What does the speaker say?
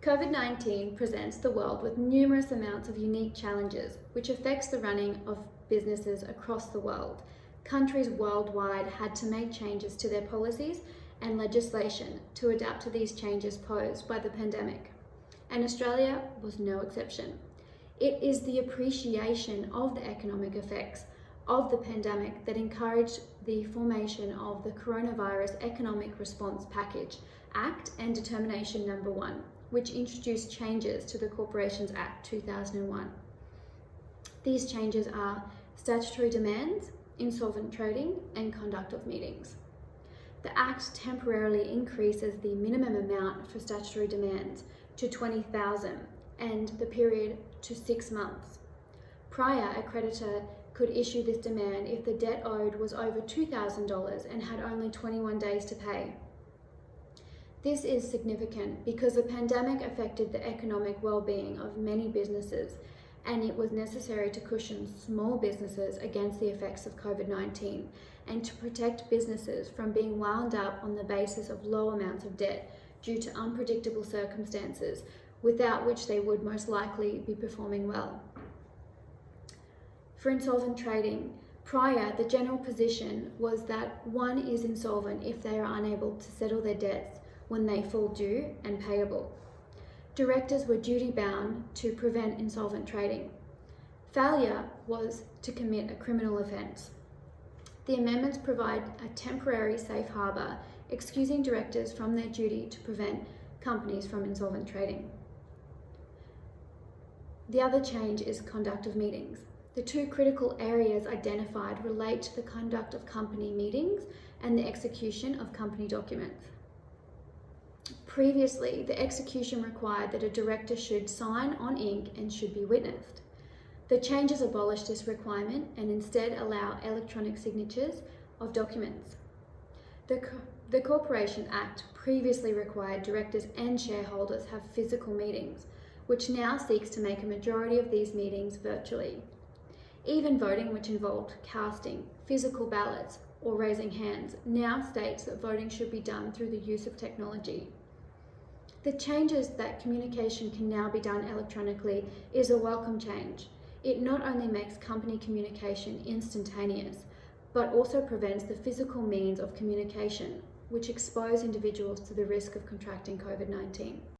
COVID-19 presents the world with numerous amounts of unique challenges, which affects the running of businesses across the world. Countries worldwide had to make changes to their policies and legislation to adapt to these changes posed by the pandemic, and Australia was no exception. It is the appreciation of the economic effects of the pandemic that encouraged the formation of the Coronavirus Economic Response Package Act and Determination No. 1, which introduced changes to the Corporations Act 2001. These changes are statutory demands, insolvent trading, and conduct of meetings. The Act temporarily increases the minimum amount for statutory demands to $20,000 and the period to 6 months. Prior, a creditor could issue this demand if the debt owed was over $2,000 and had only 21 days to pay. This is significant because the pandemic affected the economic well-being of many businesses, and it was necessary to cushion small businesses against the effects of COVID-19 and to protect businesses from being wound up on the basis of low amounts of debt due to unpredictable circumstances, without which they would most likely be performing well. For insolvent trading, prior, the general position was that one is insolvent if they are unable to settle their debts when they fall due and payable. Directors were duty-bound to prevent insolvent trading. Failure was to commit a criminal offence. The amendments provide a temporary safe harbour, excusing directors from their duty to prevent companies from insolvent trading. The other change is conduct of meetings. The two critical areas identified relate to the conduct of company meetings and the execution of company documents. Previously, the execution required that a director should sign on ink and should be witnessed. The changes abolish this requirement and instead allow electronic signatures of documents. The Corporation Act previously required directors and shareholders have physical meetings, which now seeks to make a majority of these meetings virtually. Even voting, which involved casting, physical ballots, or raising hands, now states that voting should be done through the use of technology. The changes that communication can now be done electronically is a welcome change. It not only makes company communication instantaneous, but also prevents the physical means of communication, which expose individuals to the risk of contracting COVID-19.